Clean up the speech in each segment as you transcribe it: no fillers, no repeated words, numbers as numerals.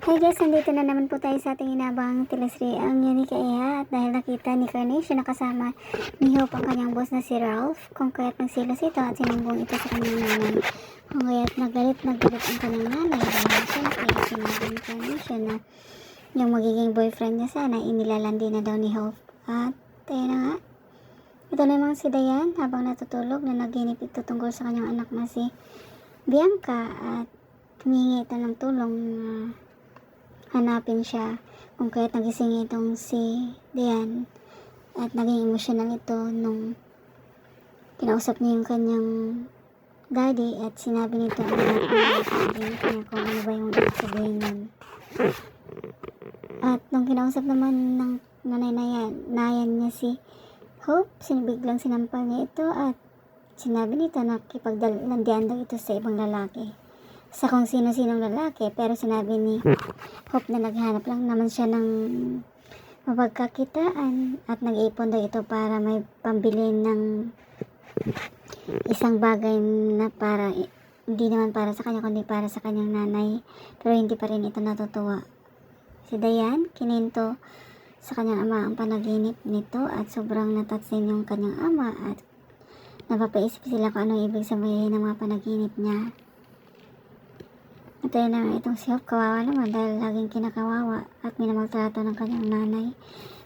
Hi guys, nandito na naman po tayo sa ating inabang teleserye ni Kaya at dahil nakita ni Carnation na kasama ni Hope ang kanyang boss na si Ralph, kung kaya't nagsilos ito at sinumbong ito sa kanyang nanay. Kung kaya't nagalit ang kanyang nanay dahil siyempre sinabi ni Carnation na yung magiging boyfriend niya sana inilalandi na daw ni Hope. At ayun na nga, ito namang si Dayan habang natutulog na naginip ito tungkol sa kanyang anak na si Bianca at humingi ito ng tulong na hanapin siya, kung kaya't nagising itong si Dian at naging emotional ito nung kinausap niya yung kanyang daddy at sinabi nito ang niya kung ano ba yung ibig sabihin nun. At nung kinausap naman ng nayan niya si Hope, biglang sinampal niya ito at sinabi nito na kipaglandian daw ito sa ibang lalaki, sa kung sino-sinong lalaki, pero sinabi ni Hope na naghanap lang naman siya ng mapagkakitaan at nag-iipon daw ito para may pambili ng isang bagay na para hindi naman para sa kanya kundi para sa kanyang nanay, pero hindi pa rin ito natutuwa. Si Dayan, kininto sa kanyang ama ang panaginip nito at sobrang natouch din yung kanyang ama at napapaisip sila kung anong ibig sabihin ng mga panaginip niya. At ayun na itong si Hope, kawawa naman dahil laging kinakawawa at minamaltrato ng kanyang nanay.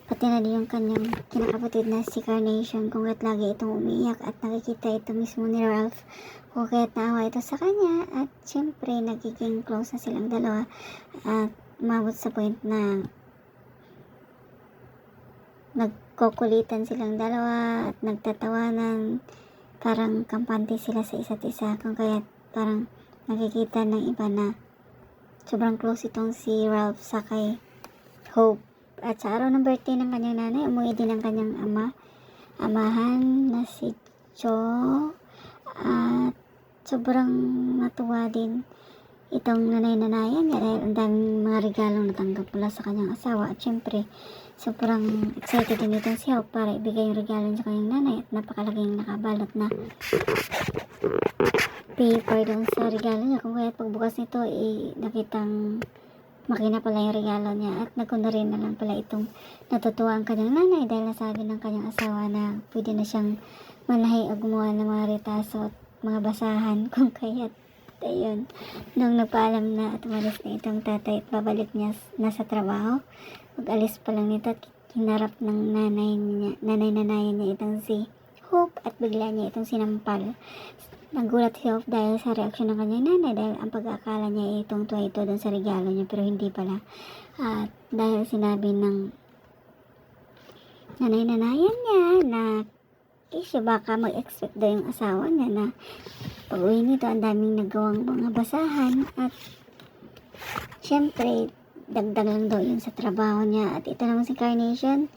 Pati na din yung kanyang kinakapatid na si Carnation, kung kaya't lagi itong umiiyak at nakikita ito mismo ni Ralph, kung kaya't naawa ito sa kanya at syempre nagiging close na silang dalawa at umabot sa point na nagkukulitan silang dalawa at nagtatawanan, parang kampante sila sa isa't isa, kung kaya't parang nakikita ng iba na sobrang close itong si Ralph sa kay Hope. At sa araw ng birthday ng kanyang nanay, umuwi din ang kanyang amahan na si Joe at sobrang natuwa din itong nanay-nanayan niya dahil ang daming mga regalong natanggap mula sa kanyang asawa at syempre sobrang excited din itong si Hope para ibigay yung regalo sa kanyang nanay at napakalaking nakabalot na paper doon sa regalo niya, kung kaya pagbukas nito nakitang makina pala yung regalo niya at nagkunwari na lang pala itong natutuwa ang kanyang nanay dahil nasabi ng kanyang asawa na pwede na siyang manahi o gumawa ng mga retaso at mga basahan, kung kaya ayun, nung nagpaalam na at umalis na itong tatay at babalik niya na sa trabaho, pag-alis pa lang nito at hinarap ng nanay-nanayan niya itong si Hope at bigla niya itong sinampal. Nagulat si Hope dahil sa reaksyon ng kanyang nanay dahil ang pag-aakala niya itong tuwa ito doon sa regalo niya, pero hindi pala. At dahil sinabi ng nanay-nanayan niya na kasi baka mag-expect daw yung asawa niya na pag-uwi nito ang daming nagawang mga basahan at syempre dagdag lang daw yun sa trabaho niya. At ito naman si Carnation,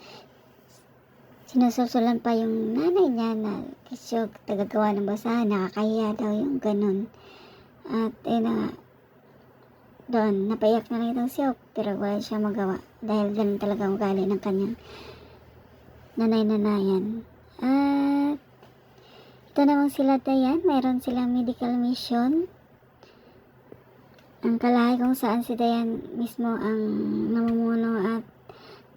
sinusulsulan pa yung nanay niya na kasi tagagawa ng basahan, nakakahiya daw yung ganun. At doon napaiyak na lang itong si Hope, pero wala siya magawa dahil ganun talaga ugali ng kanyang nanay-nanayan. At ito naman sila Dayan, mayroon silang medical mission ang kalahi kung saan si Dayan mismo ang namumuno at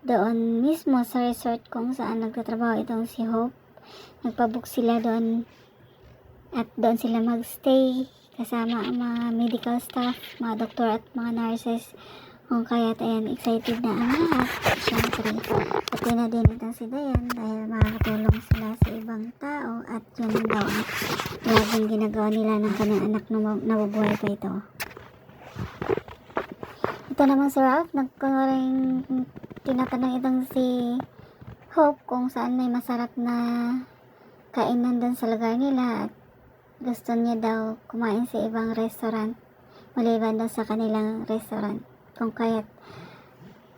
doon mismo sa resort kung saan nagtatrabaho itong si Hope, nagpabook sila doon at doon sila magstay kasama ang mga medical staff, mga doktor at mga nurses, kung kaya ayan, excited na ang lahat. Siyempre pati na din itong si Dayan dahil makakatulong sila sa ibang tao at yun daw ang laging ginagawa nila ng kanyang anak na nabubuhay pa ito. Ito naman si Ralph, nagkunwaring tinatanong itong si Hope kung saan may masarap na kainan doon sa lugar nila at gusto niya daw kumain sa ibang restaurant maliban daw sa kanilang restaurant, kung kaya't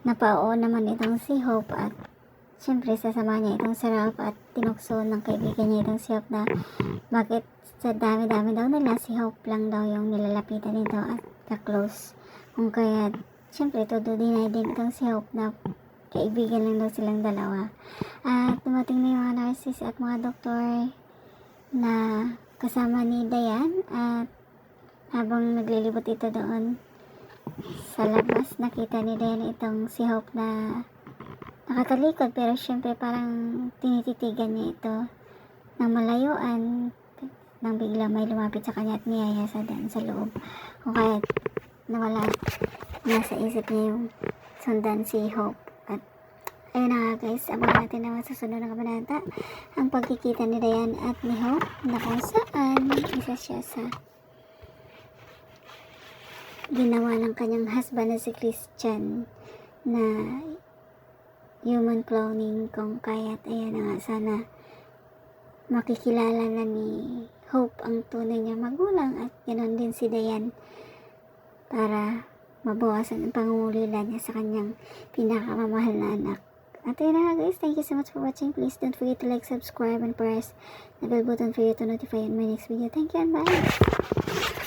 napao naman itong si Hope at syempre sasama niya itong si Ralph at tinukso ng kaibigan niya itong si Hope na bakit sa dami-dami daw nila si Hope lang daw yung nilalapitan nito at ka-close, kung kaya't syempre todo-deny din itong si Hope na kaibigan lang daw silang dalawa. At dumating na yung mga nurses at mga doktor na kasama ni Dayan at habang naglilibot ito doon sa labas nakita ni Dayan itong si Hope na nakatalikod, pero syempre parang tinititigan niya ito ng malayuan nang bigla may lumapit sa kanya at niyaya sa loob, o kaya nawala nasa isip niya yung sundan si Hope. At ayun na nga guys, abangan natin naman sa susunod na kabanata ang pagkikita ni Dayan at ni Hope na kung saan isa siya sa ginawa ng kanyang husband na si Christian na human cloning, kung kaya't ayan na nga, sana makikilala na ni Hope ang tunay niya magulang at ganoon din si Dayan para mabawasan ang pangungulila niya sa kanyang pinakamamahal na anak. At ayun na nga guys, thank you so much for watching. Please don't forget to like, subscribe, and press the bell button for you to notify on my next video. Thank you and bye!